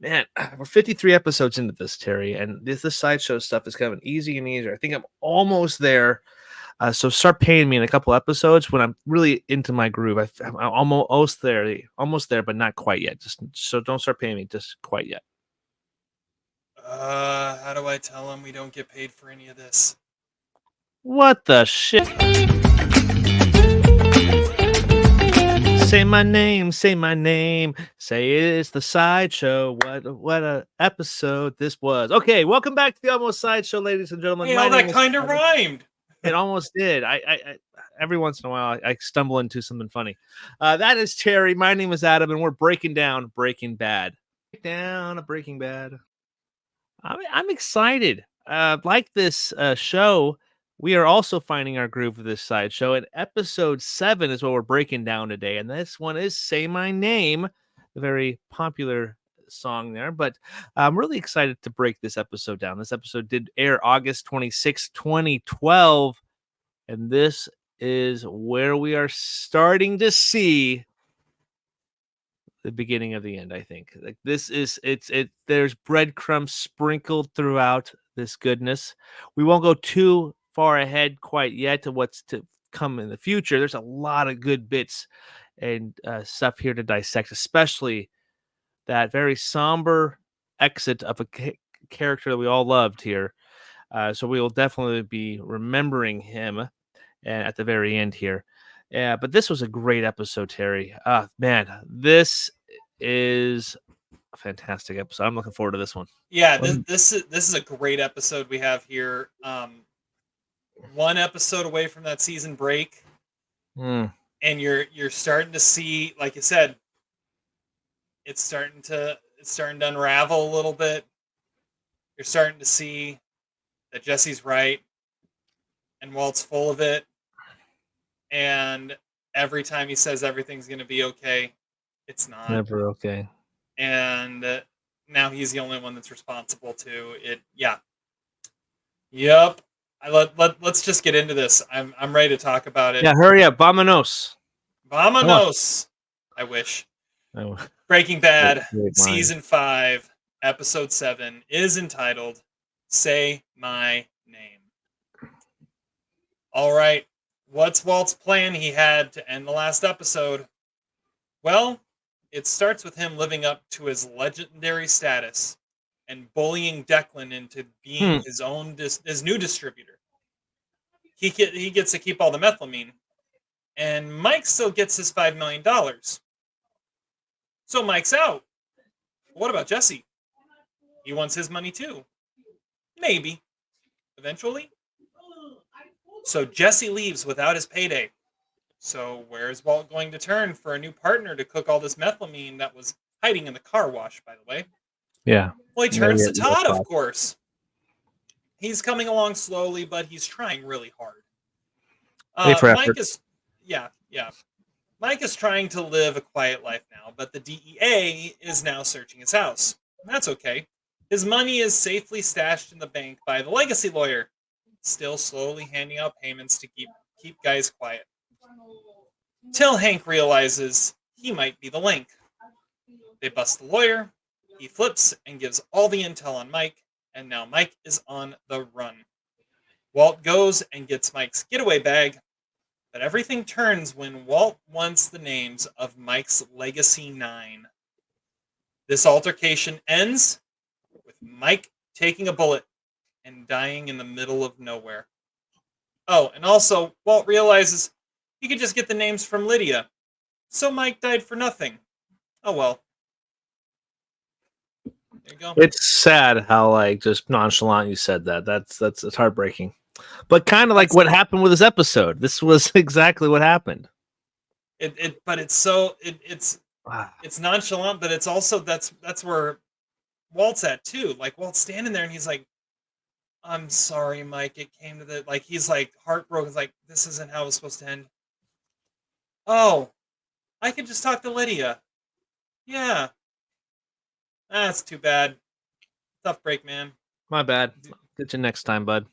Man, we're 53 episodes into this, Terry, and this sideshow stuff is coming easy and easier. I think I'm almost there. So start paying me in a couple episodes when I'm really into my groove. I'm almost there, but not quite yet. Just so don't start paying me just quite yet. How do I tell him we don't get paid for any of this? What the shit? Say my name, say my name. Say it's the sideshow. What a episode this was. Okay, welcome back to the Almost Sideshow, ladies and gentlemen. Hey, My all name that is kind of Adam. rhymed. It almost did. I every once in a while I stumble into something funny. That is Terry. My name is Adam, and we're breaking down Breaking Bad. Breaking Bad. I'm excited. Like this show, we are also finding our groove for this sideshow. And episode 7 is what we're breaking down today. And this one is Say My Name, a very popular song there. But I'm really excited to break this episode down. This episode did air August 26, 2012. And this is where we are starting to see the beginning of the end. I think like this is there's breadcrumbs sprinkled throughout this goodness. We won't go too far ahead quite yet to what's to come in the future. There's a lot of good bits and stuff here to dissect, especially that very somber exit of a character that we all loved here. So we will definitely be remembering him at the very end here. Yeah, but this was a great episode, Terry. Man, this is a fantastic episode. I'm looking forward to this one. Yeah, this is a great episode we have here. One episode away from that season break, Mm. and you're starting to see, like you said, it's starting to unravel a little bit. You're starting to see that Jesse's right and Walt's full of it, and every time he says everything's going to be okay, it's not. Never okay. And now he's the only one that's responsible to it. Yeah. Yep. Let's just get into this. I'm ready to talk about it. Yeah, hurry up. Vamonos. Come on. Vamonos. I wish. Oh, Breaking Bad, great line. season 5, episode 7 is entitled "Say My Name." All right. What's Walt's plan he had to end the last episode? Well, it starts with him living up to his legendary status and bullying Declan into being his own his new distributor. He gets to keep all the methylamine, and Mike still gets his $5 million. So Mike's out. What about Jesse? He wants his money too. Maybe. Eventually. So Jesse leaves without his payday. So where's Walt going to turn for a new partner to cook all this methylamine that was hiding in the car wash, by the way? Yeah. Well, he turns to Todd, of course. He's coming along slowly, but he's trying really hard. Mike is, yeah. Mike is trying to live a quiet life now, but the DEA is now searching his house. That's okay. His money is safely stashed in the bank by the legacy lawyer, still slowly handing out payments to keep guys quiet. Till Hank realizes he might be the link. They bust the lawyer, he flips and gives all the intel on Mike, and now Mike is on the run. Walt goes and gets Mike's getaway bag, but everything turns when Walt wants the names of Mike's Legacy 9. This altercation ends with Mike taking a bullet and dying in the middle of nowhere. Oh, and also, Walt realizes he could just get the names from Lydia. So Mike died for nothing. Oh well. There you go. It's sad how like just nonchalant you said that. It's heartbreaking. But kind of like what happened with this episode. This was exactly what happened. But it's so it's nonchalant, but it's also that's where Walt's at too. Like Walt's standing there and he's like, "I'm sorry, Mike. It came to the like." He's like heartbroken. Like this isn't how it was supposed to end. Oh, I could just talk to Lydia. Yeah, that's too bad. Tough break, man. My bad. Get you next time, bud.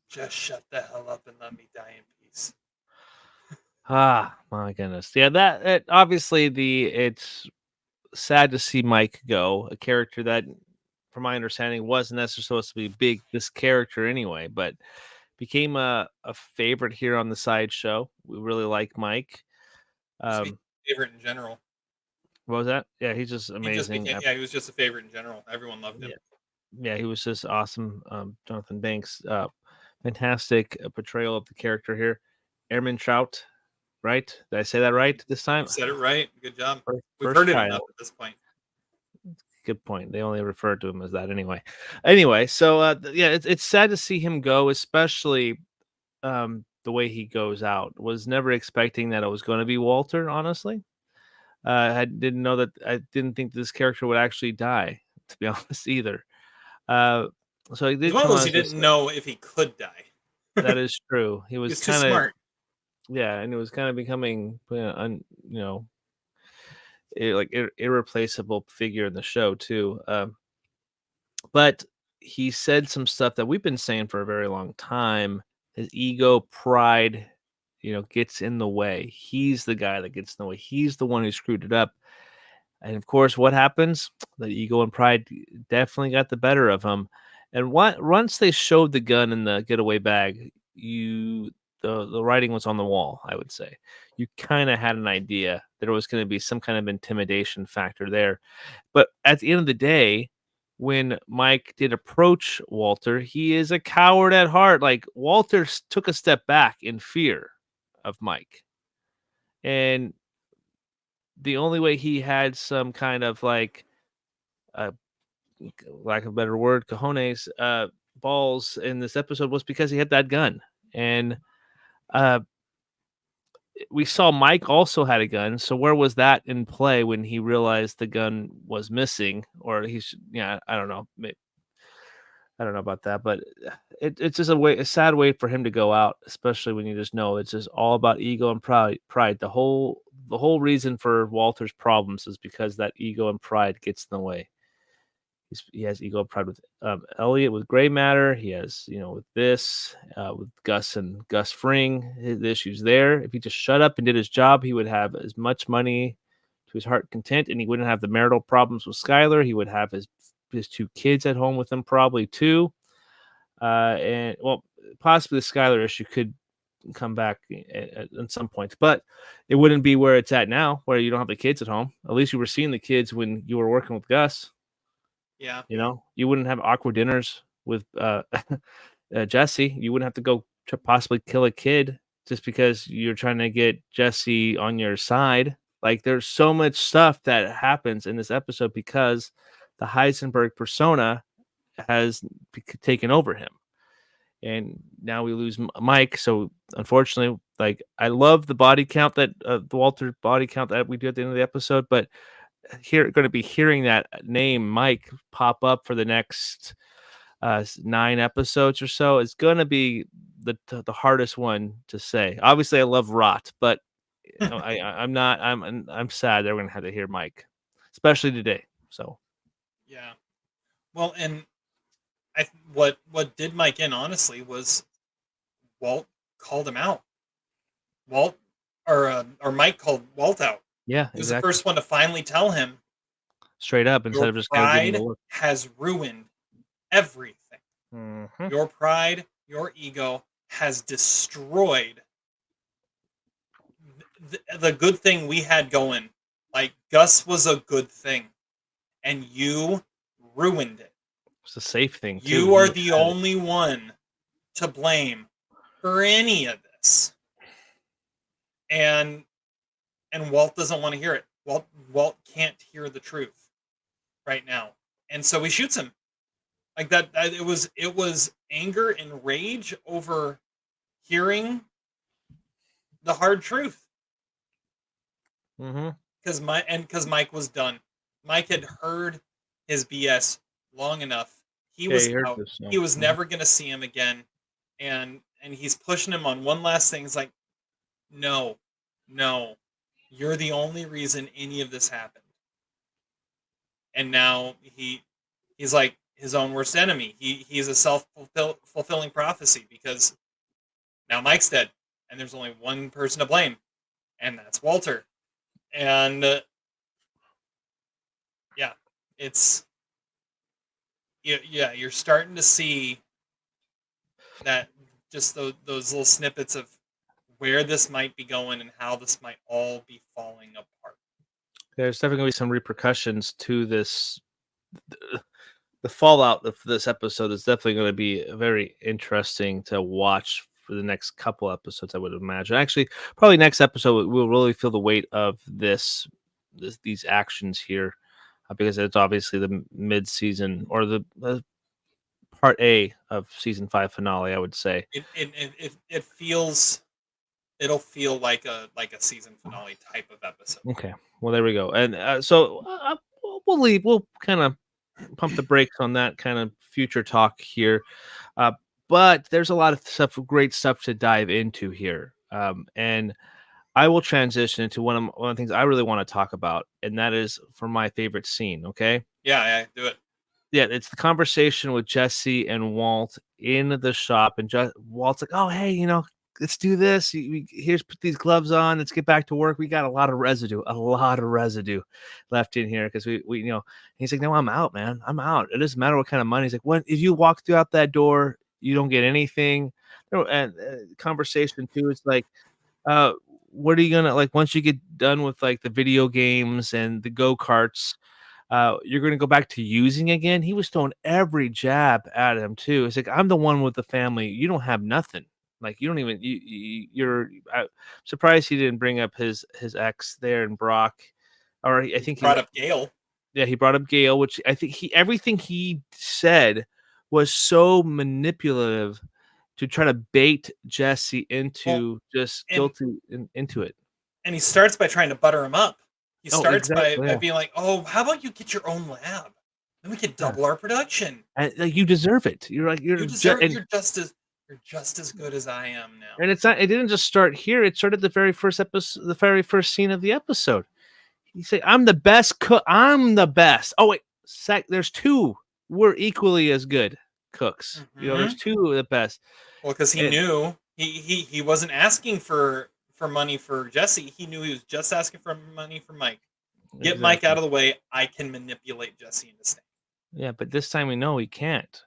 Just shut the hell up and let me die in peace. My goodness. Yeah, that it, obviously it's sad to see Mike go, a character that, from my understanding, wasn't necessarily supposed to be this character anyway, but became a favorite here on the sideshow. We really like Mike. Favorite in general. What was that? Yeah, he's just amazing. He was just a favorite in general. Everyone loved him. Yeah, he was just awesome. Jonathan Banks, fantastic portrayal of the character here. Ehrmantraut, right? Did I say that right this time? You said it right. Good job. We've heard it enough at this point. Good point. They only refer to him as that anyway. Anyway, so yeah, it's sad to see him go, especially the way he goes out. Was never expecting that it was going to be Walter, honestly. I didn't know that. I didn't think this character would actually die, to be honest, either. So he did. He's one of those he didn't know if he could die. That is true. He was too smart. Yeah, and it was kind of becoming, irreplaceable figure in the show too. But he said some stuff that we've been saying for a very long time. His ego, pride, gets in the way. He's the guy that gets in the way. He's the one who screwed it up. And of course, what happens? The ego and pride definitely got the better of him. And once they showed the gun in the getaway bag, the writing was on the wall, I would say. You kind of had an idea that there was going to be some kind of intimidation factor there. But at the end of the day, when Mike did approach Walter, he is a coward at heart. Like, Walter took a step back in fear of Mike. And the only way he had some kind of lack of a better word, cojones, balls in this episode was because he had that gun. And we saw Mike also had a gun. So where was that in play when he realized the gun was missing? Or I don't know. I don't know about that, but it's just a sad way for him to go out, especially when you just know it's just all about ego and pride. The whole reason for Walter's problems is because that ego and pride gets in the way. He has ego and pride with Elliot, with gray matter. He has, with this, with Gus and Gus Fring, his issues there. If he just shut up and did his job, he would have as much money to his heart content, and he wouldn't have the marital problems with Skylar. He would have his two kids at home with him probably too. And possibly the Skylar issue could come back at some point, but it wouldn't be where it's at now, where you don't have the kids at home. At least you were seeing the kids when you were working with Gus. Yeah. You wouldn't have awkward dinners with Jesse. You wouldn't have to go to possibly kill a kid just because you're trying to get Jesse on your side. Like, there's so much stuff that happens in this episode because the Heisenberg persona has taken over him. And now we lose Mike. So unfortunately, I love the body count that the Walter body count that we do at the end of the episode, but going to be hearing that name Mike pop up for the next 9 episodes or so is going to be the hardest one to say. Obviously, I love Rot, but I'm sad they're going to have to hear Mike, especially today. So. Yeah. Well, and what did Mike in, honestly, was Walt called him out. Mike called Walt out. Yeah, he was the first one to finally tell him straight up instead of just kind of giving the look. Has ruined everything. Mm-hmm. Your pride, your ego has destroyed the good thing we had going. Like, Gus was a good thing, and you ruined it. It's a safe thing, too. You are the only one to blame for any of this. And Walt doesn't want to hear it. Walt can't hear the truth right now. And so he shoots him. Like that it was anger and rage over hearing the hard truth. Mm-hmm. Because Mike was done. Mike had heard his BS long enough. He was out. He was never going to see him again. And he's pushing him on one last thing. He's like, no, you're the only reason any of this happened. And now he's like his own worst enemy. He's a self-fulfilling prophecy because now Mike's dead and there's only one person to blame, and that's Walter. And it's you're starting to see that just those little snippets of where this might be going and how this might all be falling apart. There's definitely going to be some repercussions to this. The fallout of this episode is definitely going to be very interesting to watch for the next couple episodes, I would imagine. Actually, probably next episode we'll really feel the weight of these actions here, because it's obviously the mid-season or the part A of season 5 finale, I would say. It feels it'll feel like a season finale type of episode. Okay, well there we go, and so we'll leave. We'll kind of pump the brakes on that kind of future talk here. Uh, but there's a lot of great stuff to dive into here. And I will transition into one of the things I really want to talk about, and that is for my favorite scene. Okay. Yeah, do it. Yeah, it's the conversation with Jesse and Walt in the shop, and Walt's like, "Oh, hey, let's do this. Here's put these gloves on. Let's get back to work. We got a lot of residue left in here because we." He's like, "No, I'm out, man. I'm out. It doesn't matter what kind of money." He's like, "What if you walk throughout that door, you don't get anything?" And conversation too is like, what are you gonna like once you get done with like the video games and the go-karts? You're going to go back to using again. He was throwing every jab at him too. It's like, I'm the one with the family. You don't have nothing. Like you don't even you're. I'm surprised he didn't bring up his ex there and Brock, or I think he brought up Gail. Yeah, he brought up Gail, which I think everything he said was so manipulative to try to bait Jesse into into it. And he starts by trying to butter him up. He starts by yeah. being like, "Oh, how about you get your own lab? Then we could double our production. And you deserve it. You're you're just as good as I am now." And it didn't just start here. It started the very first episode, the very first scene of the episode. He said, "I'm the best cook. I'm the best." Oh wait, there's two. We're equally as good cooks. Mm-hmm. There's two of the best. Well, because he knew he wasn't asking for money for Jesse. He knew he was just asking for money for Mike. Get Mike out of the way. I can manipulate Jesse into staying. Yeah, but this time we know he can't.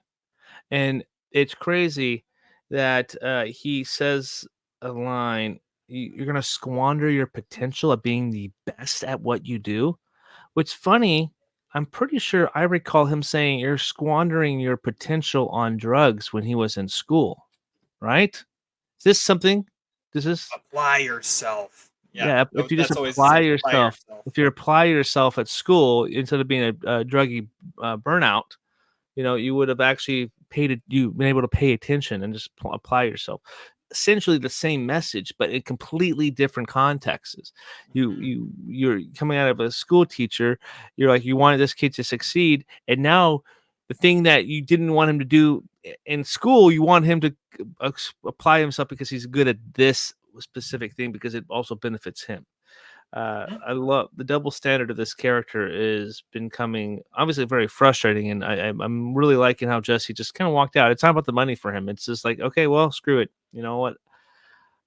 And it's crazy that he says a line, "You're going to squander your potential of being the best at what you do." What's funny, I'm pretty sure I recall him saying you're squandering your potential on drugs when he was in school, right? Is this something? Apply yourself. Yeah, if you just apply yourself, if you apply yourself at school instead of being a druggy burnout, you would have actually been able to pay attention and just apply yourself. Essentially the same message, but in completely different contexts. You're coming out of a school teacher. You're like, you wanted this kid to succeed, and now the thing that you didn't want him to do in school, you want him to apply himself because he's good at this specific thing because it also benefits him. I love the double standard of this character is becoming obviously very frustrating, and I'm really liking how Jesse just kind of walked out. It's not about the money for him. It's just like, okay, well, screw it. You know what?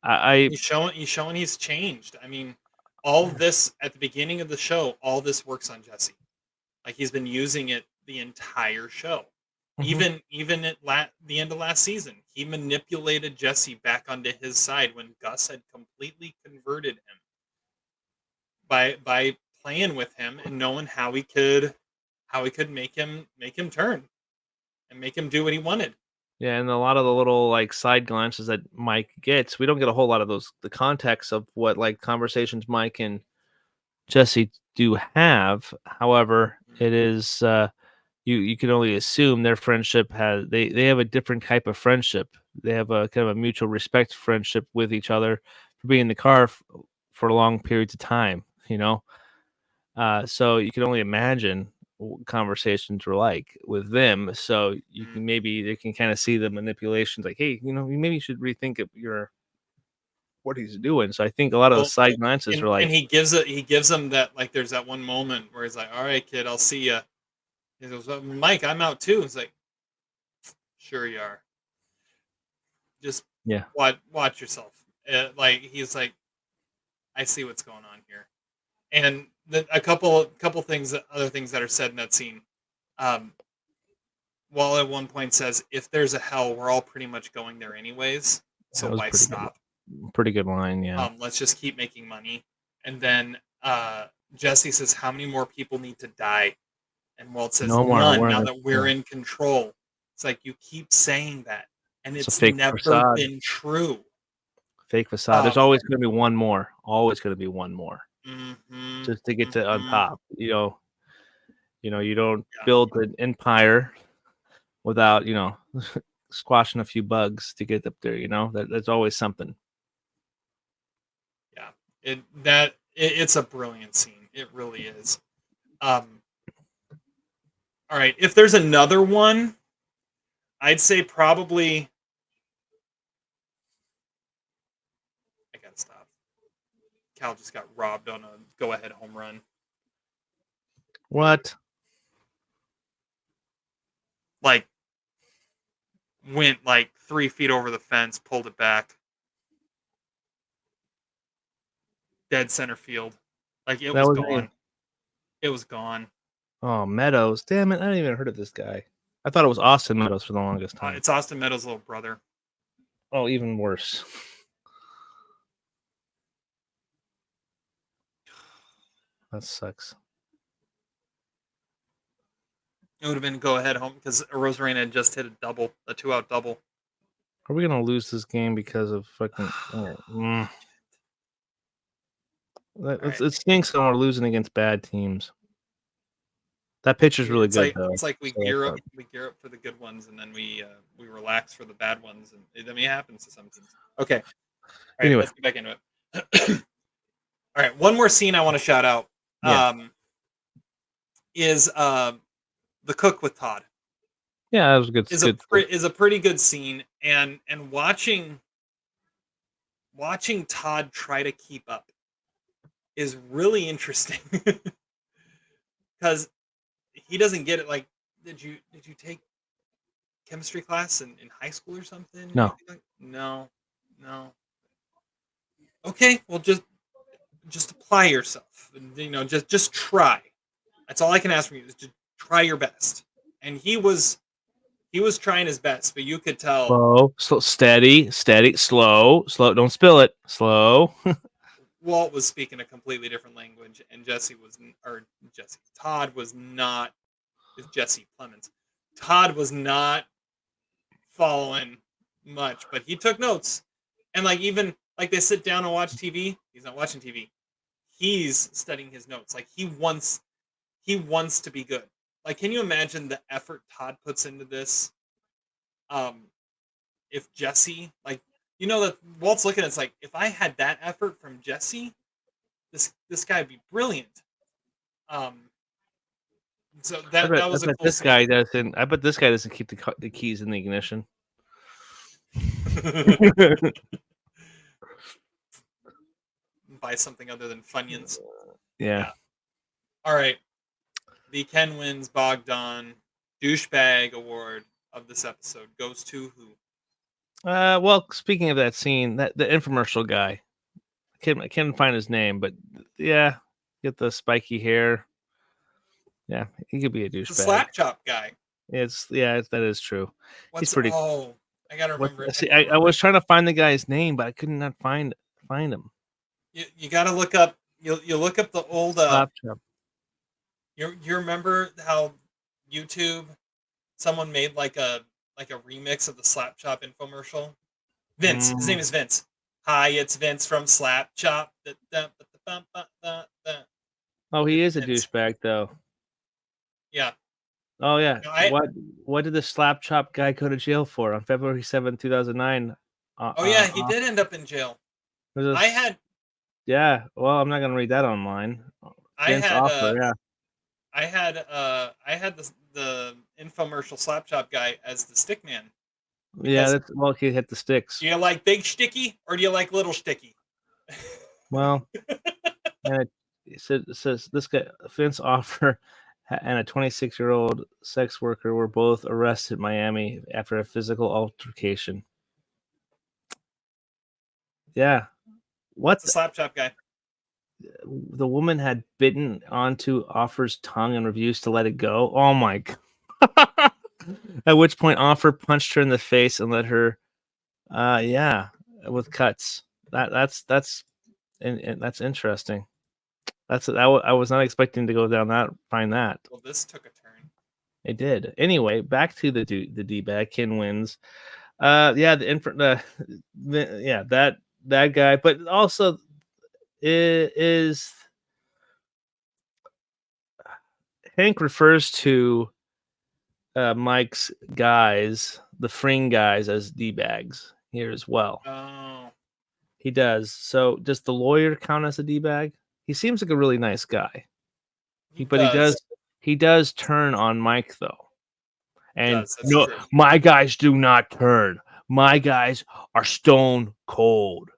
He's showing he's changed. I mean, all this at the beginning of the show, all this works on Jesse. Like he's been using it the entire show. Mm-hmm. Even at the end of last season, he manipulated Jesse back onto his side when Gus had completely converted him. By playing with him and knowing how he could make him turn and make him do what he wanted. Yeah, and a lot of the little like side glances that Mike gets, we don't get a whole lot of the context of what like conversations Mike and Jesse do have. However, it is you can only assume their friendship they have a different type of friendship. They have a kind of a mutual respect friendship with each other for being in the car for long periods of time. So you can only imagine what conversations were like with them. So you can they can kind of see the manipulations, like, hey, maybe you should rethink what he's doing. So I think a lot of the side glances are like, and he gives them that, like, there's that one moment where he's like, "All right, kid, I'll see you." He goes, "Mike, I'm out too." It's like, "Sure you are. Just watch yourself." Like he's like, "I see what's going on here." And a couple things, other things that are said in that scene. Wall at one point says, "If there's a hell, we're all pretty much going there anyways. So why stop?" Pretty good line, yeah. Let's just keep making money. And then Jesse says, "How many more people need to die?" And Walt says, No more. "None. Now that we're in control." It's like you keep saying that, and it's never been true. Fake facade. There's always going to be one more. Always going to be one more. Mm-hmm, just to get to on top. You don't build an empire without squashing a few bugs to get up there. That's always something. Yeah, it's a brilliant scene. It really is. All right, if there's another one, I'd say probably. I gotta stop. Cal just got robbed on a go-ahead home run. What? Like, went like 3 feet over the fence, pulled it back. Dead center field. Like, it was gone. It was gone. Oh, Meadows. Damn it. I didn't even heard of this guy. I thought it was Austin Meadows for the longest time. It's Austin Meadows' little brother. Oh, even worse. That sucks. It would have been go ahead home because Rosarena had just hit a 2-out double. Are we gonna lose this game because of fucking? It stinks when we're losing against bad teams. That pitcher's really good, though. It's like we gear up for the good ones, and then we relax for the bad ones, and it happens to some teams. Okay. All right, anyway, let's get back into it. All right, one more scene I want to shout out. Is the cook with Todd. Yeah, that was good. Is a pretty good scene, and watching Todd try to keep up is really interesting because he doesn't get it. Like, did you take chemistry class in high school or something? No. No. Okay, well just apply yourself, and just try. That's all I can ask from you is to try your best. And he was trying his best, but you could tell. Slow, steady, slow. Don't spill it. Slow. Walt was speaking a completely different language, and Todd was not. Is Jesse Plemons? Todd was not following much, but he took notes. And even they sit down and watch TV, he's not watching TV. He's studying his notes. Like, he wants to be good. Like, can you imagine the effort Todd puts into this? If Jesse, that Walt's looking at it's like, if I had that effort from Jesse, this guy would be brilliant. So that was a cool this guy doesn't. I bet this guy doesn't keep the keys in the ignition. Buy something other than Funyuns. Yeah. All right. The Ken Wins Bogdan douchebag award of this episode goes to who? Well, speaking of that scene, the infomercial guy, I can't find his name, but yeah, get the spiky hair. Yeah, he could be a douchebag. The slap chop guy. That is true. He's pretty. Oh, I gotta remember. I was trying to find the guy's name, but I could not find him. You gotta look up. You look up the old slap chop. You remember how YouTube someone made like a remix of the Slap Chop infomercial? Vince, his name is Vince. Hi, it's Vince from Slap Chop. Oh, he is a douchebag, though. Yeah. Oh yeah. What did the Slap Chop guy go to jail for on February 7th, 2009? He did end up in jail. Yeah. Well, I'm not gonna read that online. I had the infomercial Slap Chop guy as the stick man. Yeah, he hit the sticks. Do you like big sticky or do you like little sticky? Well, and it says this guy, Vince Offer and a 26-year-old sex worker were both arrested in Miami after a physical altercation. Yeah. What? The Slap Chop guy. the woman had bitten onto Offer's tongue and refused to let it go. Oh my god. At which point Offer punched her in the face and let her yeah, with cuts. That's and that's interesting. I was not expecting to go down that find that. Well, this took a turn. It did. Anyway, back to the D-bag. Ken wins. Yeah, yeah, that guy, but also is Hank refers to Mike's guys, the Fring guys, as D-bags here as well. Oh. He does. So does the lawyer count as a D-bag? He seems like a really nice guy. He does turn on Mike though. And no, true. My guys do not turn. My guys are stone cold.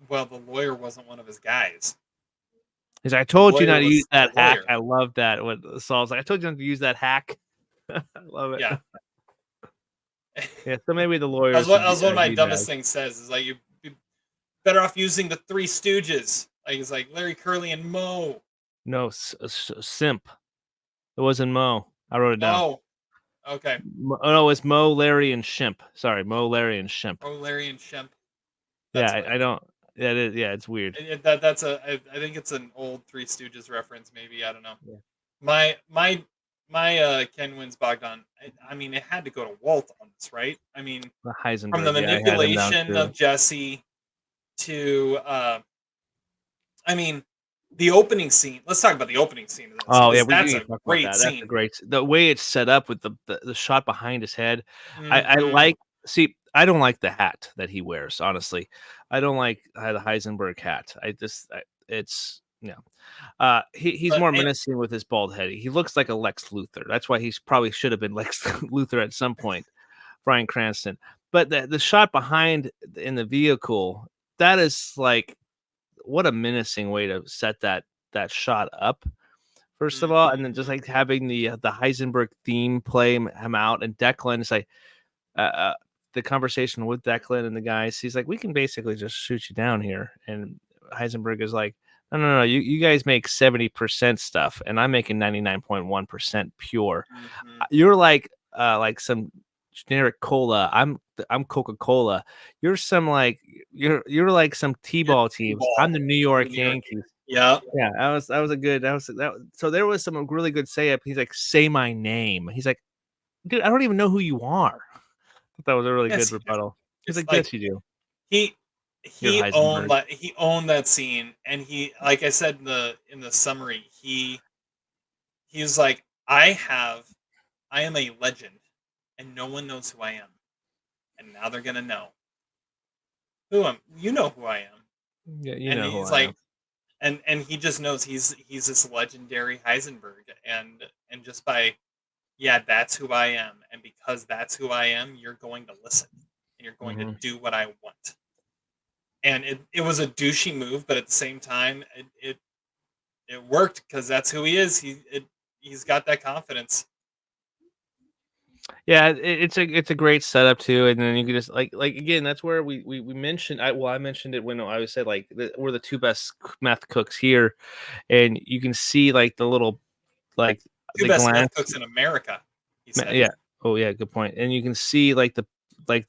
Well, the lawyer wasn't one of his guys. He's like, I told you not to use that hack. I love that. What Saul's like, I told you not to use that hack. I love it. Yeah. Yeah. So maybe the lawyer. That was one of my dumbest things says is like, you'd be better off using the Three Stooges. Like, it's like Larry, Curly, and Moe. No, Simp. It wasn't Moe. I wrote it down. Oh, okay. No, it's Moe, Larry, and Shemp. Sorry, Moe, Larry, and Shemp. Oh, Larry and Shemp. Yeah, I don't. Yeah, it's weird. I think it's an old Three Stooges reference. Maybe, I don't know. Yeah. My Ken wins Bogdan. I mean, it had to go to Walt on this, right? I mean, the Heisenberg, from the manipulation of Jesse to, I mean, the opening scene. Let's talk about the opening scene of this. Oh yeah, that's a great scene. That's a great. The way it's set up with the shot behind his head. Mm-hmm. I like. See, I don't like the hat that he wears. Honestly, I don't like the Heisenberg hat. It's he's more menacing with his bald head. He looks like a Lex Luthor. That's why he probably should have been Lex Luthor at some point. Bryan Cranston. But the shot behind in the vehicle, that is like, what a menacing way to set that shot up. First of all, and then just like having the Heisenberg theme play him out, and Declan is like the conversation with Declan and the guys. He's like, we can basically just shoot you down here, and Heisenberg is like, no. You guys make 70% stuff, and I'm making 99.1% pure. Mm-hmm. You're like some generic cola. I'm Coca-Cola. You're some like you're like some T-ball teams. I'm the New York Yankees. Yeah. That was a good. So there was some really good say up. He's like, say my name. He's like, dude, I don't even know who you are. That was a really good rebuttal. He's like, yes, you do. He owned that scene, and he, like I said in the summary, he's like, I am a legend, and no one knows who I am, and now they're gonna know who I'm. You know who I am. Yeah, you know who I am. And he just knows he's this legendary Heisenberg, and just by, yeah, that's who I am, and because that's who I am, you're going to listen, and you're going to do what I want. And it was a douchey move, but at the same time, it worked because that's who he is. He's got that confidence. Yeah, it's a great setup too, and then you can just like again, that's where we mentioned. I mentioned it when I said like we're the two best meth cooks here, and you can see like the little like two best meth cooks in America. He said. Yeah. Oh yeah, good point. And you can see like the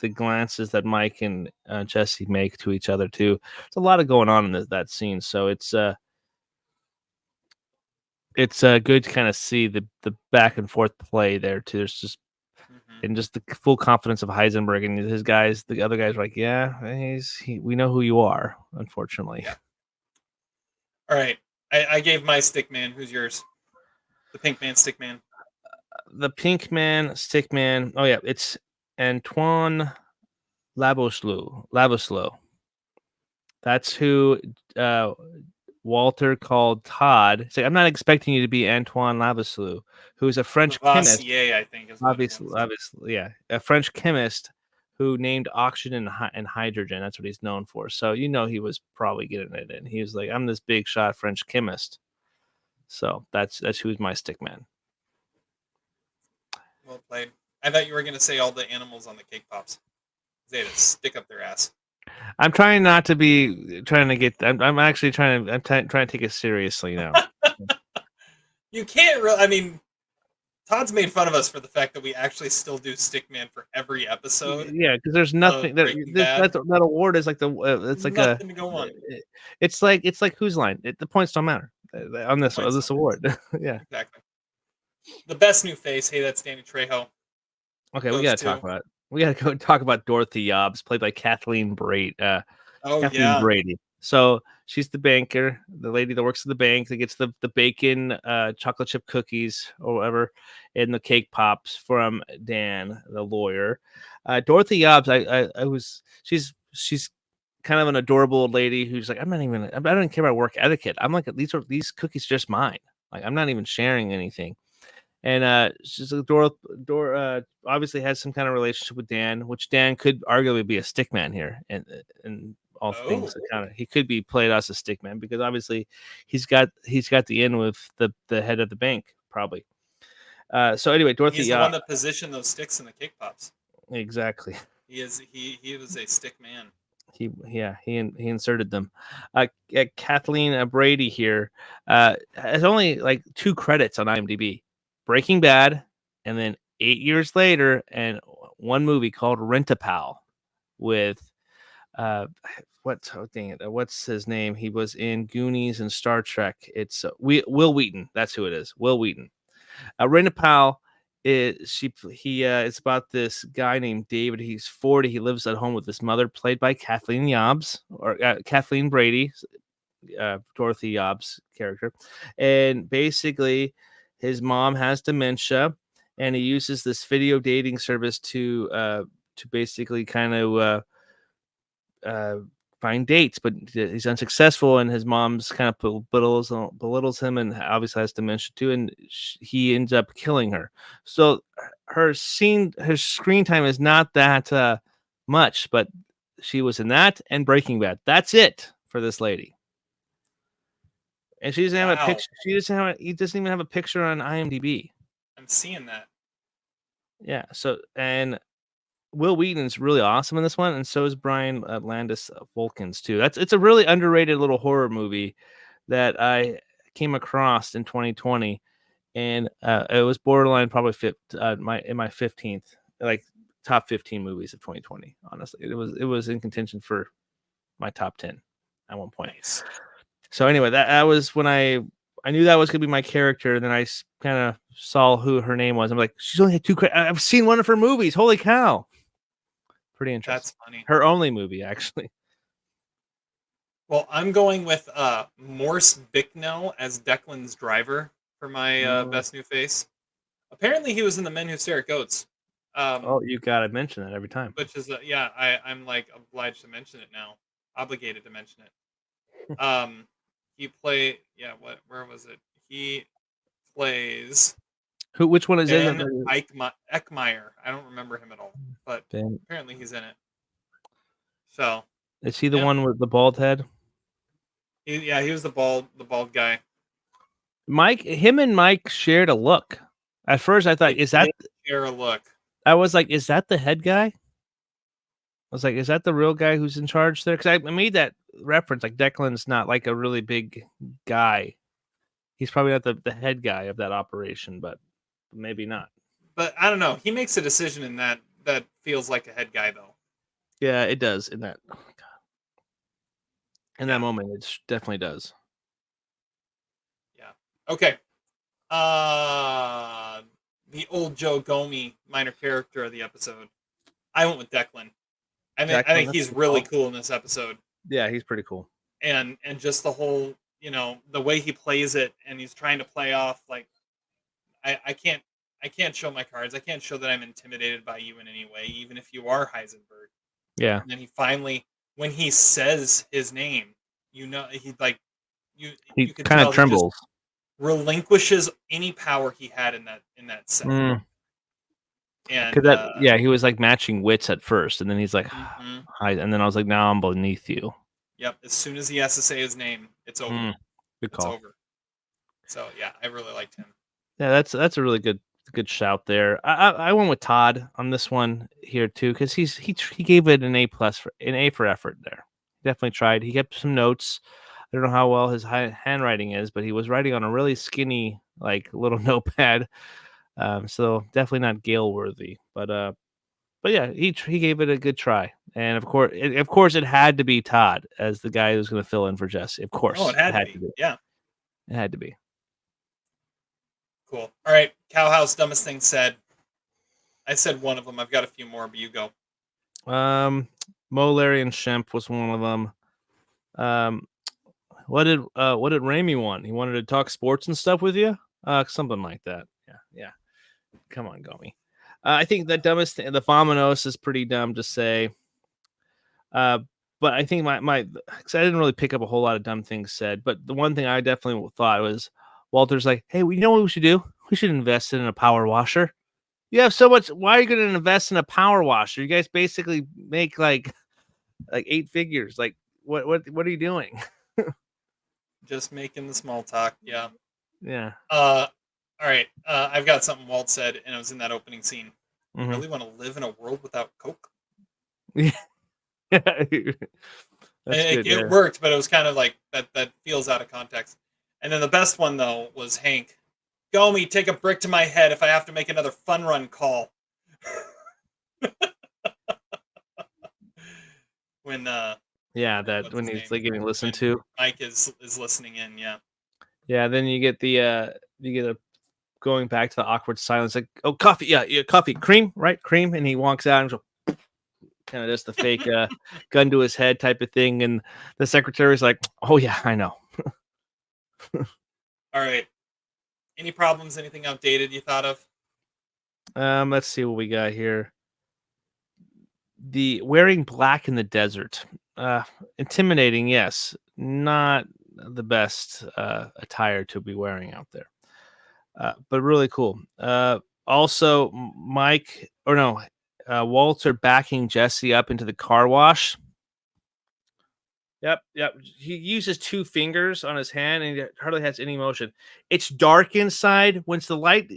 glances that Mike and Jesse make to each other too. There's a lot of going on in that scene, so it's good to kind of see the back and forth play there too. There's just and just the full confidence of Heisenberg and his guys. The other guys are like, yeah, we know who you are. Unfortunately. Yeah. All right, I gave my stick man. Who's yours? The pink man, stick man. The pink man, stick man. Oh yeah, it's Antoine Lavoslo. That's who Walter called Todd. It's like, I'm not expecting you to be Antoine Lavoslo, who is a French chemist. I think is obviously, yeah, a French chemist who named oxygen and hydrogen. That's what he's known for. So he was probably getting it in. He was like, I'm this big shot French chemist. So that's who's my stick man. Well played. I thought you were going to say all the animals on the cake pops. They had to stick up their ass. I'm trying not to be trying to get. I'm actually trying to. Trying to take it seriously now. You can't really. I mean, Todd's made fun of us for the fact that we actually still do Stickman for every episode. Yeah, because there's nothing that award is like it's like nothing to go on. It's like whose line? The points don't matter on this award. Yeah, exactly. The best new face. Hey, that's Danny Trejo. Okay, we gotta talk about it. We gotta go talk about Dorothy Yobbs, played by Kathleen Brady. Brady. So she's the banker, the lady that works at the bank that gets the bacon, chocolate chip cookies or whatever, and the cake pops from Dan, the lawyer. Dorothy Yobbs, she's kind of an adorable old lady who's like, I don't even care about work etiquette. I'm like, these cookies just mine. Like, I'm not even sharing anything. And she's obviously has some kind of relationship with Dan, which Dan could arguably be a stickman here, and all things kind of he could be played as a stickman because obviously he's got the in with the head of the bank probably. So anyway, Dorothy, he's the one that positioned those sticks in the cake pops. Exactly. He was a stick man. He inserted them. Kathleen Brady here has only like 2 credits on IMDb. Breaking Bad, and then 8 years later, and one movie called Rent-A-Pal with what's his name? He was in Goonies and Star Trek. It's Will Wheaton. That's who it is. Will Wheaton. Rent-A-Pal it's about this guy named David. He's 40. He lives at home with his mother, played by Kathleen Yobbs or Kathleen Brady, Dorothy Yobbs' character, and basically his mom has dementia, and he uses this video dating service to basically kind of find dates, but he's unsuccessful, and his mom's kind of belittles him, and obviously has dementia too, and he ends up killing her. So her screen time is not that much, but she was in that and Breaking Bad. That's it for this lady. And she doesn't have a picture. He doesn't even have a picture on IMDb. I'm seeing that. Yeah. So, and Will Wheaton's really awesome in this one, and so is Brian Landis Volkins too. It's a really underrated little horror movie that I came across in 2020, and it was borderline probably in my 15th, like top 15 movies of 2020. Honestly, it was in contention for my top 10 at one point. Nice. So anyway, that was when I knew that was gonna be my character. And then I kind of saw who her name was. I'm like, she's only had 2 credits. I've seen one of her movies. Holy cow! Pretty interesting. That's funny. Her only movie, actually. Well, I'm going with Morse Bicknell as Declan's driver for my best new face. Apparently, he was in The Men Who Stare at Goats. You gotta mention that every time. Which is I'm like obliged to mention it now, obligated to mention it. He played where was it? He plays which one is Ben Eckmeyer. I don't remember him at all, but apparently he's in it. So is he the one with the bald head? He was the bald guy. Him and Mike shared a look. At first, I thought, share a look? I was like, is that the head guy? I was like, is that the real guy who's in charge there? Because I made that reference. Like, Declan's not like a really big guy. He's probably not the head guy of that operation, but maybe not. But I don't know. He makes a decision in that feels like a head guy, though. Yeah, it does. In that moment, it definitely does. Yeah. Okay. The old Joe Gomi, minor character of the episode. I went with Declan. I think he's really cool in this episode. Yeah, he's pretty cool. And just the whole, the way he plays it, and he's trying to play off like, I can't show my cards. I can't show that I'm intimidated by you in any way, even if you are Heisenberg. Yeah. And then he finally, when he says his name, he kind of trembles. Relinquishes any power he had in that set. And he was like matching wits at first, and then he's like, hi, and then I was like, now I'm beneath you. Yep. As soon as he has to say his name, it's over. Good call. It's over. So yeah, I really liked him. Yeah, that's a really good shout there. I went with Todd on this one here too, because he gave it an A+ for effort there. Definitely tried. He kept some notes. I don't know how well his handwriting is, but he was writing on a really skinny, like little notepad. So definitely not Gale worthy. But yeah, he gave it a good try. And of course, it had to be Todd as the guy who's going to fill in for Jesse. Of course, Oh, it had to be. Yeah, it had to be. Cool. All right, Cowhouse dumbest thing said. I said one of them. I've got a few more, but you go. Mo, Larry, and Shemp was one of them. What did Ramey want? He wanted to talk sports and stuff with you? Something like that. Yeah. Come on, Gomi. I think the dumbest thing, the Vominos is pretty dumb to say. But I think because I didn't really pick up a whole lot of dumb things said. But the one thing I definitely thought was Walter's like, hey, you know what we should do? We should invest in a power washer. You have so much. Why are you going to invest in a power washer? You guys basically make like 8 figures. Like, what are you doing? Just making the small talk. Yeah. Yeah. All right. I've got something Walt said, and it was in that opening scene. Mm-hmm. Really want to live in a world without Coke? Yeah. It worked, but it was kind of like that feels out of context. And then the best one though was Hank. Gomi, take a brick to my head if I have to make another fun run call. When when he's like getting listened to. Mike is listening in, yeah. Yeah, then you get a going back to the awkward silence, like, oh, coffee, yeah, coffee, cream, right? Cream, and he walks out and goes, kind of does the fake gun to his head type of thing, and the secretary's like, oh yeah, I know. All right. Any problems? Anything outdated you thought of? Let's see what we got here. The wearing black in the desert. Intimidating, yes. Not the best attire to be wearing out there. But really cool. Also, Walter backing Jesse up into the car wash. Yep. He uses 2 fingers on his hand and he hardly has any motion. It's dark inside. Once the light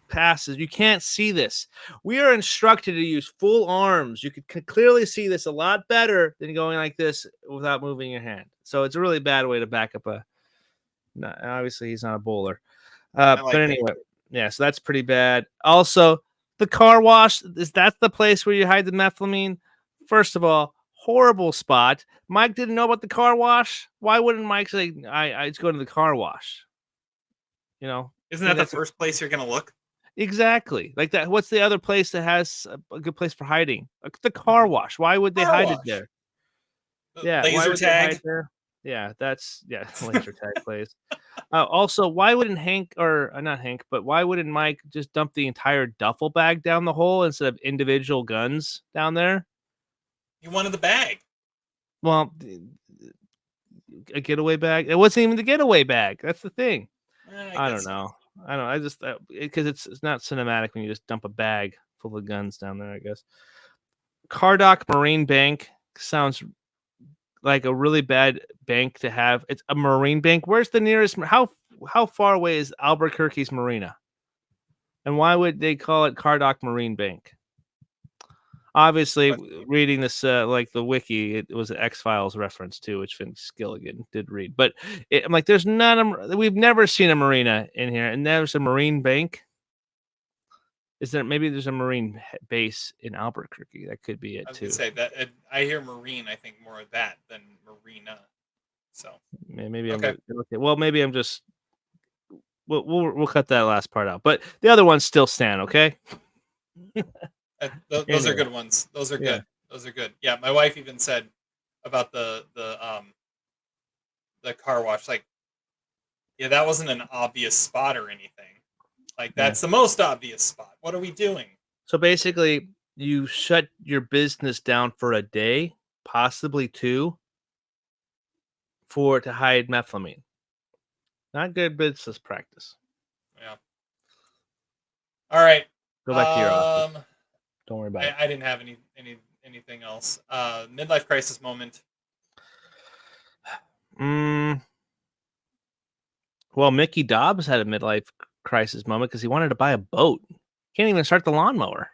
passes, you can't see this. We are instructed to use full arms. You could clearly see this a lot better than going like this without moving your hand. So it's a really bad way to back up obviously he's not a bowler. But anyway, yeah, so that's pretty bad. Also, the car wash, is that the place where you hide the methamphetamine? First of all, horrible spot. Mike didn't know about the car wash. Why wouldn't Mike say, I just go to the car wash? You know, isn't that the first place you're going to look? Exactly. Like that. What's the other place that has a good place for hiding? Like the car wash. Why would they hide it there? Yeah. Laser tag. Yeah, laser tag place. Also, why wouldn't why wouldn't Mike just dump the entire duffel bag down the hole instead of individual guns down there? He wanted the bag. Well, a getaway bag. It wasn't even the getaway bag. That's the thing. I don't know. I just because it's not cinematic when you just dump a bag full of guns down there. I guess. Cardock Marine Bank sounds like a really bad bank to have. It's a marine bank. Where's the nearest? How far away is Albuquerque's marina? And why would they call it Cardock Marine Bank? Obviously, reading this like the wiki, it was an X-Files reference too, which Vince Gilligan did read. But I'm like, there's we've never seen a marina in here, and there's a marine bank. Is there? Maybe there's a marine base in Albuquerque. That could be it too. Say that I hear marine. I think more of that than marina. So maybe okay. Well, maybe I'm just. We'll cut that last part out, but the other ones still stand. Okay. Those are good ones. Those are good. Yeah. Those are good. Yeah, my wife even said about the car wash. Like, yeah, that wasn't an obvious spot or anything. Like, that's the most obvious spot. What are we doing? So basically, you shut your business down for a day, possibly 2, to hide methamphetamine. Not good business practice. Yeah. All right. Go back to your office. Don't worry about it. I didn't have anything else. Midlife crisis moment. Well, Mickey Dobbs had a midlife crisis moment because he wanted to buy a boat. Can't even start the lawnmower.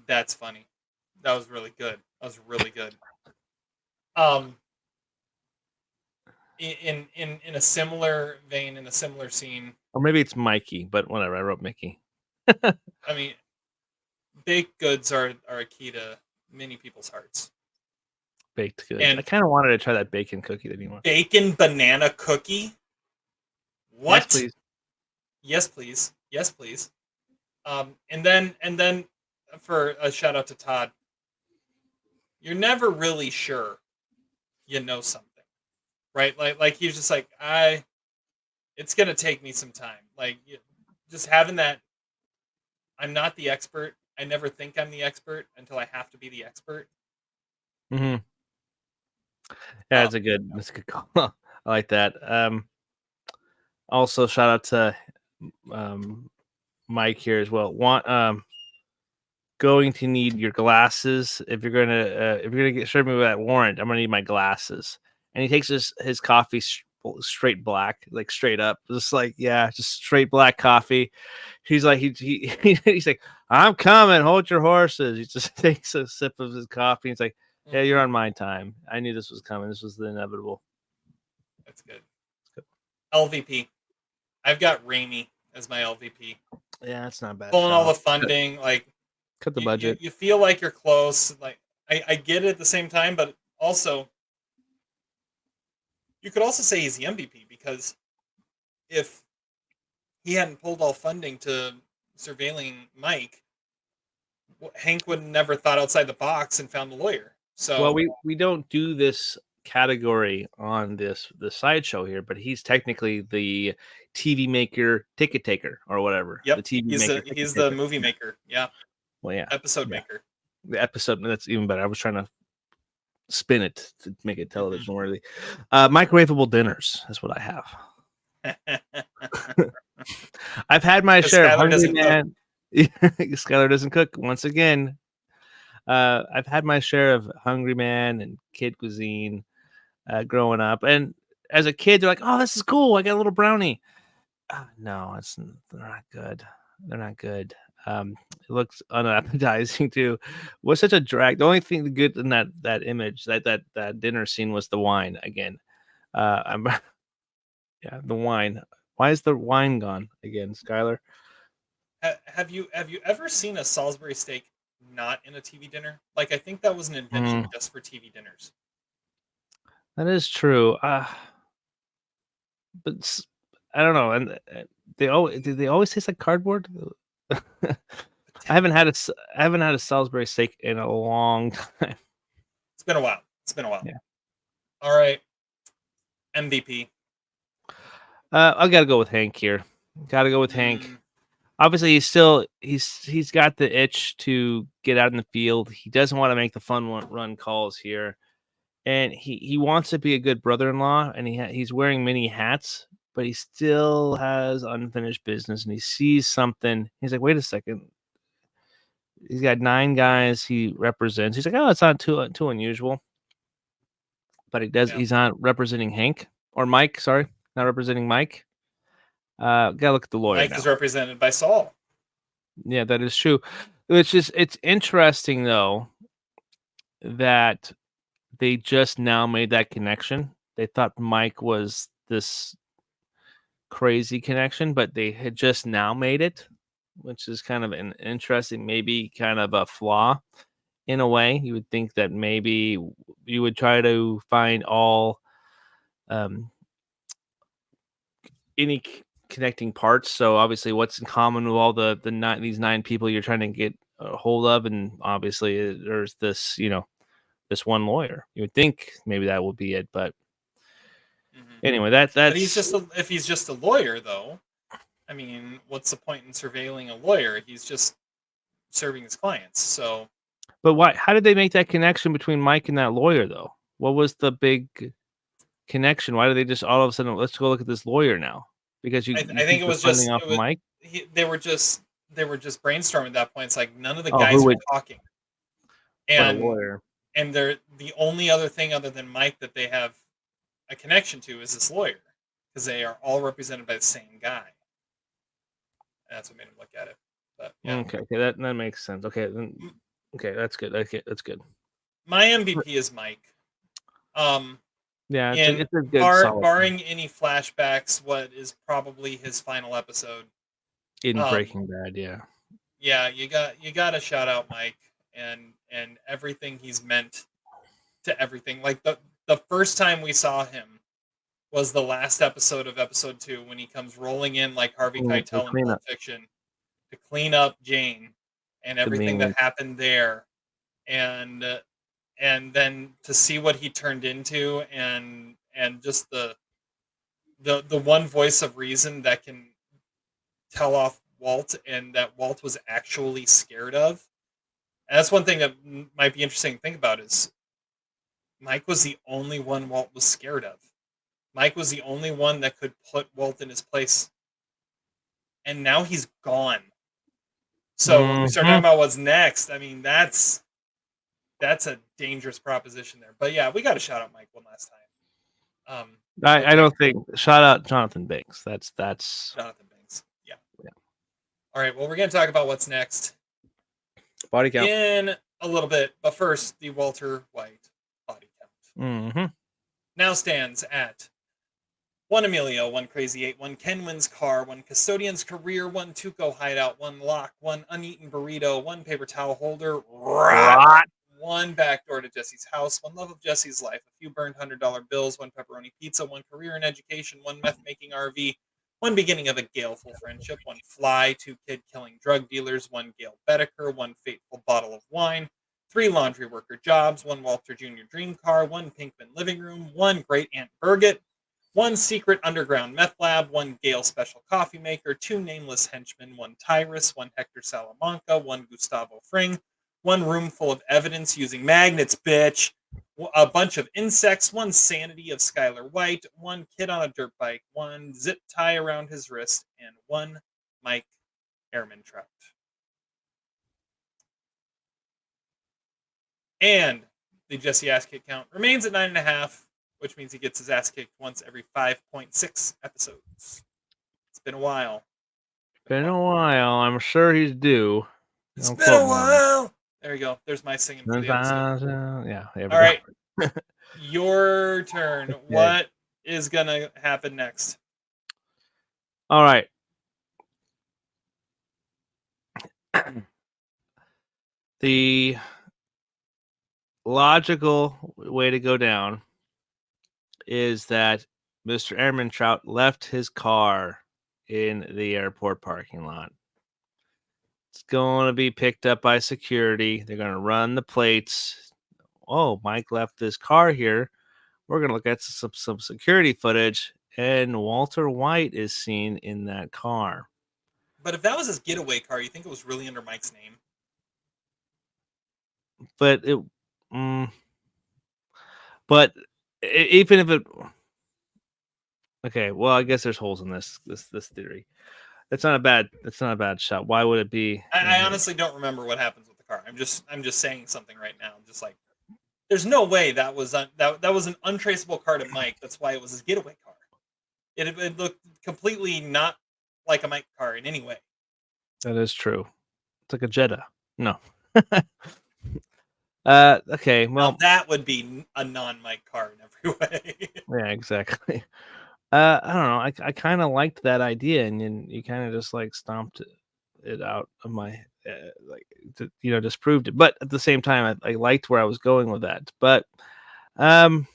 That's funny. That was really good. In a similar vein, in a similar scene, or maybe it's Mikey, but whatever. I wrote Mickey. I mean, baked goods are a key to many people's hearts. Baked goods. And I kind of wanted to try that bacon cookie that you want. Bacon banana cookie. What? Yes, please. Yes, please. Yes, please. And then for a shout out to Todd, you're never really sure you know something, right? Like he's just like, it's gonna take me some time. Like just having that, I'm not the expert. I never think I'm the expert until I have to be the expert. Mm-hmm. Yeah, that's a good call. I like that. Also, shout out to Mike here as well. Going to need your glasses if you're gonna get serve me with that warrant. I'm gonna need my glasses. And he takes his coffee straight black, like straight up, just like just straight black coffee. He's like he's like, I'm coming. Hold your horses. He just takes a sip of his coffee. He's like, yeah, you're on my time. I knew this was coming. This was the inevitable. That's good. LVP. I've got Raimi as my LVP. Yeah, that's not bad. Pulling all the funding, like cut the budget. You feel like you're close. Like I get it at the same time, but also you could also say he's the MVP because if he hadn't pulled all funding to surveilling Mike, Hank would never thought outside the box and found the lawyer. So well, we don't do this category on the sideshow here, but he's technically the TV maker, ticket taker, or whatever. Yep, the TV maker. He's the movie maker. Yeah. Well, yeah. Episode maker. The episode, that's even better. I was trying to spin it to make it television worthy. Microwavable dinners is what I have. I've had my share of Hungry Man. Skylar doesn't cook once again. I've had my share of Hungry Man and kid cuisine growing up, and as a kid, they're like, "Oh, this is cool! I got a little brownie." No, they're not good. They're not good. It looks unappetizing too. Was such a drag. The only thing good in that image, that dinner scene, was the wine again. The wine. Why is the wine gone again, Skylar? Have you ever seen a Salisbury steak not in a TV dinner? Like I think that was an invention just for TV dinners. That is true. But I don't know. And they always taste like cardboard. I haven't had a Salisbury steak in a long time. It's been a while. Yeah. All right. MVP. I gotta go with Hank here. Gotta go with Hank. Obviously, he's got the itch to get out in the field. He doesn't want to make the fun run calls here, and he wants to be a good brother-in-law. And he's wearing many hats, but he still has unfinished business. And he sees something. He's like, wait a second. He's got 9 guys he represents. He's like, oh, it's not too unusual. But he does. Yeah. He's not representing Hank or Mike. Sorry, not representing Mike. Gotta look at the lawyer. Mike is represented by Saul. Yeah, that is true. It's interesting though that they just now made that connection. They thought Mike was this crazy connection, but they had just now made it, which is kind of an interesting, maybe kind of a flaw in a way. You would think that maybe you would try to find all any connecting parts. So obviously, what's in common with all these 9 people you're trying to get a hold of, and obviously there's this this one lawyer. You would think maybe that would be it, but anyway, that's. But if he's just a lawyer, though, I mean, what's the point in surveilling a lawyer? He's just serving his clients. So, but why? How did they make that connection between Mike and that lawyer, though? What was the big connection? Why did they just all of a sudden let's go look at this lawyer now? Because I think it was just Mike. They were just brainstorming at that point. It's like none of the guys were talking, and they're the only other thing other than Mike that they have a connection to is this lawyer because they are all represented by the same guy. And that's what made him look at it. But yeah. Okay, that makes sense. Okay, that's good. Okay, that's good. My MVP is Mike. Yeah, and it's a good solid barring any flashbacks, what is probably his final episode in Breaking Bad. Yeah, you got to shout out Mike and everything he's meant to everything. Like the first time we saw him was the last episode of episode 2 when he comes rolling in like Harvey Keitel in Pulp Fiction to clean up Jane and everything that happened there, and then to see what he turned into, and just the one voice of reason that can tell off Walt, and that Walt was actually scared of. And that's one thing that might be interesting to think about is Mike was the only one Walt was scared of. Mike was the only one that could put Walt in his place. And now he's gone. So when we start talking about what's next, I mean, that's a dangerous proposition there. But yeah, we got to shout out Mike one last time. I don't think shout out Jonathan Banks. That's Jonathan Banks. Yeah. All right. Well, we're going to talk about what's next. Body count in a little bit, but first the Walter White body count. Now stands at 1 Emilio, 1 Crazy 8, 1 Kenwin's car, 1 Custodian's career, 1 Tuco hideout, 1 lock, 1 uneaten burrito, 1 paper towel holder, rot, 1 backdoor to Jesse's house, 1 love of Jesse's life, a few burned $100 bills, 1 pepperoni pizza, 1 career in education, 1 meth making RV, 1 beginning of a galeful friendship, 1 fly, 2 kid killing drug dealers, 1 Gail Bedecker, 1 fateful bottle of wine, 3 laundry worker jobs, 1 Walter Jr. dream car, 1 Pinkman living room, 1 Great Aunt Birgit, 1 secret underground meth lab, 1 Gale special coffee maker, 2 nameless henchmen, 1 Tyrus, 1 Hector Salamanca, 1 Gustavo Fring, 1 room full of evidence using magnets, bitch, a bunch of insects, 1 sanity of Skylar White, 1 kid on a dirt bike, 1 zip tie around his wrist, and 1 Mike Ehrmantraut. And the Jesse ass kick count remains at 9.5, which means he gets his ass kicked once every 5.6 episodes. It's been a while. I'm sure he's due. It's been a while. There you go. There's my singing for the episode. Yeah. All right. Your turn. Okay. What is going to happen next? All right. The logical way to go down is that Mr. Ehrmantraut left his car in the airport parking lot. It's going to be picked up by security. They're going to run the plates. Oh, Mike left his car here. We're going to look at some security footage, and Walter White is seen in that car. But if that was his getaway car, you think it was really under Mike's name? But even if it, okay, well, I guess there's holes in this theory. That's not a bad shot. Why would it be? I honestly don't remember what happens with the car. I'm just saying something right now. Just like, there's no way that was that was an untraceable car to Mike. That's why it was his getaway car. It looked completely not like a Mike car in any way. That is true. It's like a Jetta. No. Okay. Well, now that would be a non-Mike car in every way. Yeah, exactly. I don't know. I kind of liked that idea, and you kind of just like stomped it out of my disproved it. But at the same time, I liked where I was going with that. But obviously,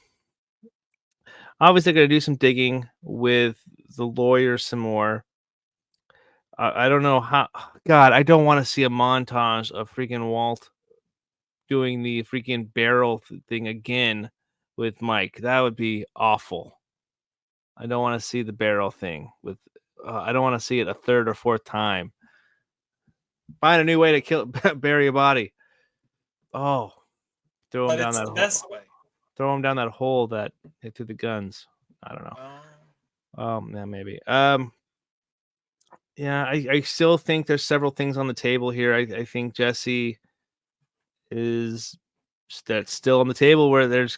going to do some digging with the lawyer some more. I don't know how. God, I don't want to see a montage of freaking Walt doing the freaking barrel thing again with Mike. That would be awful. I don't want to see the barrel thing with. I don't want to see it a third or fourth time. Find a new way to bury a body. Oh, throw him down that hole. Best way. Throw him down that hole that hit through the guns. I don't know. Yeah, maybe. Yeah, I still think there's several things on the table here. I think Jesse is that's still on the table where there's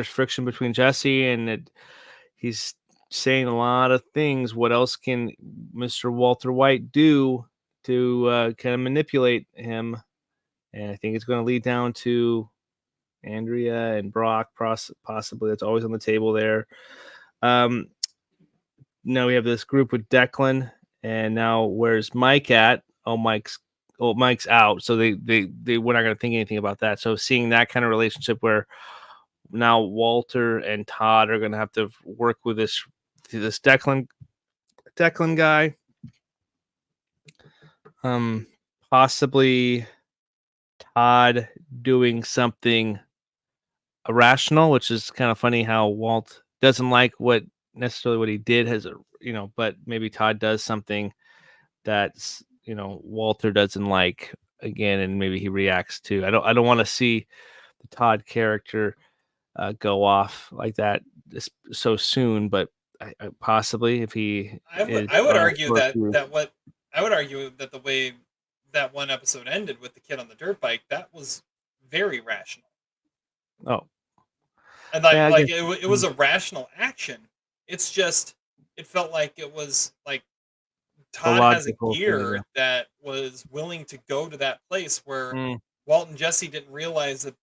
friction between Jesse and he's saying a lot of things. What else can Mr. Walter White do to kind of manipulate him? And I think it's going to lead down to Andrea and Brock, possibly. That's always on the table there. Now we have this group with Declan, and now where's Mike at? Mike's out, so they we're not going to think anything about that. So seeing that kind of relationship where now Walter and Todd are going to have to work with this Declan guy. Possibly Todd doing something irrational, which is kind of funny how Walt doesn't like what he did but maybe Todd does something that's, Walter doesn't like again, and maybe he reacts to. I don't want to see the Todd character go off like that so soon, but possibly if he I would argue that the way that one episode ended with the kid on the dirt bike, that was very rational. Oh, and it was a rational action. It's just it felt like it was like Todd has a gear that was willing to go to that place where Walt and Jesse didn't realize that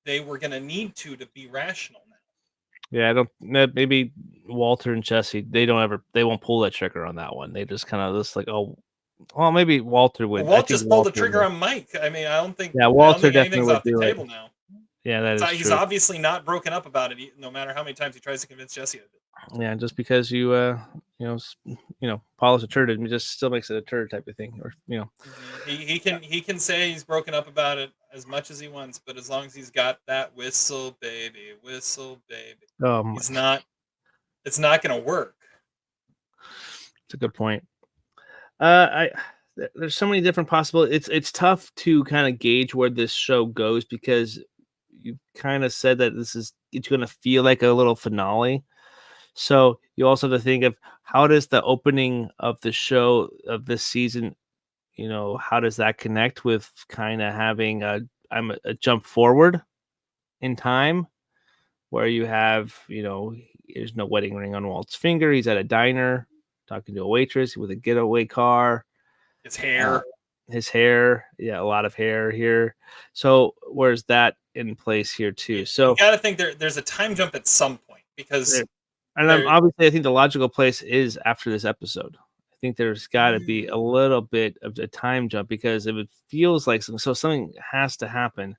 they were going to need to be rational now. Yeah, maybe Walter and Jesse, they won't pull that trigger on that one. They just kind of just like, oh, well, maybe Walter would. Well, Walt just pulled the trigger on Mike. I mean, I don't think Walter anything's off the table now. Yeah, that is true. He's obviously not broken up about it, no matter how many times he tries to convince Jesse of it. Yeah, just because you polish a turd, it just still makes it a turd type of thing, or He can say he's broken up about it as much as he wants, but as long as he's got that whistle baby, it's not going to work. It's a good point. There's so many different possibilities. It's tough to kind of gauge where this show goes because you kind of said that it's going to feel like a little finale. So you also have to think of how does the opening of the show of this season, how does that connect with kind of having a jump forward in time where you have, there's no wedding ring on Walt's finger. He's at a diner talking to a waitress with a getaway car. His hair. Yeah, a lot of hair here. So where's that in place here too? So you got to think there's a time jump at some point because. Obviously, I think the logical place is after this episode. I think there's got to be a little bit of a time jump because if it feels like something has to happen,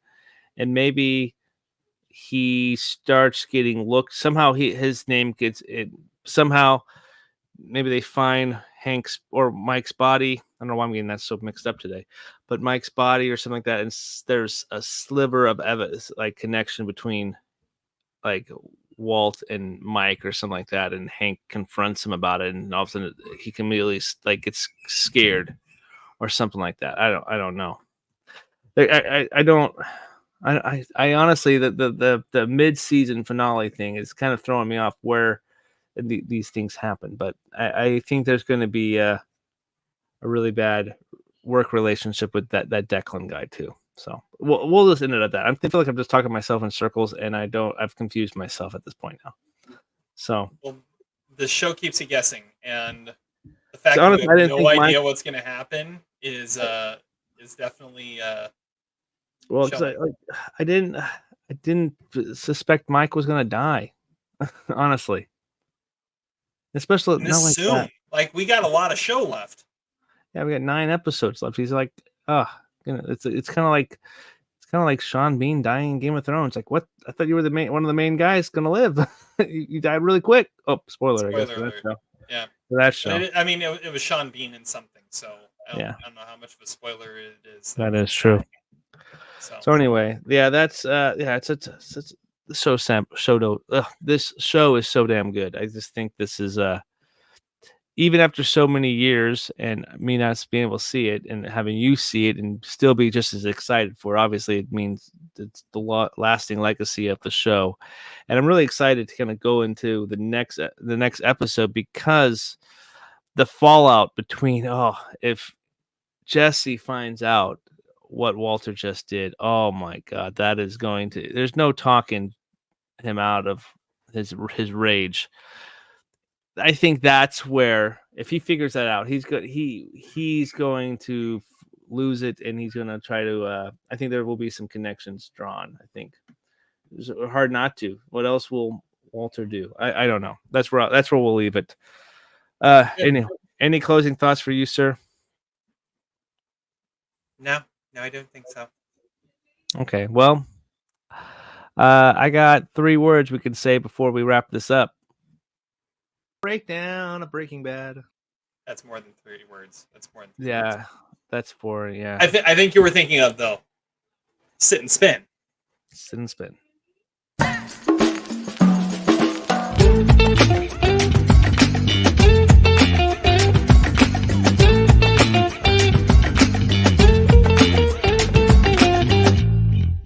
and maybe he starts getting looked. Somehow his name gets it. Somehow, maybe they find Hank's or Mike's body. I don't know why I'm getting that so mixed up today, but Mike's body or something like that, and there's a sliver of evidence, like connection between, like, Walt and Mike or something like that, and Hank confronts him about it, and all of a sudden he can immediately gets scared or something like that. I don't know. I honestly, the mid-season finale thing is kind of throwing me off where these things happen, but I think there's going to be a really bad work relationship with that Declan guy too. So we'll just end it at that. I feel like I'm just talking myself in circles, and I've confused myself at this point now. So the show keeps you guessing, and the fact that you have no idea what's going to happen is definitely well, because I didn't suspect Mike was going to die, honestly. Especially not like soon. That. Like, we got a lot of show left. Yeah, we got 9 episodes left. He's like, it's kind of like Sean Bean dying in Game of Thrones. Like, what? I thought you were one of the main guys going to live. You died really quick. Oh, spoiler I guess, for that show. Yeah, for that show. It was Sean Bean in something, so I don't know how much of a spoiler it is. That is true. So anyway, yeah, that's it's so this show is so damn good. I just think this is even after so many years and me not being able to see it and having you see it and still be just as excited for it, obviously it means it's the lasting legacy of the show. And I'm really excited to kind of go into the next episode because the fallout between, if Jesse finds out what Walter just did, oh my God, that is there's no talking him out of his rage. I think that's where, if he figures that out, he's going to lose it, and he's going to try to. I think there will be some connections drawn. I think It's hard not to. What else will Walter do? I don't know. That's where we'll leave it. Any closing thoughts for you, sir? No, I don't think so. Okay, well, I got 3 words we can say before we wrap this up. Breakdown of Breaking Bad. That's more than 30 words. That's more than 3 words. That's 4. Yeah. I think you were thinking of though. Sit and spin. Sit and spin.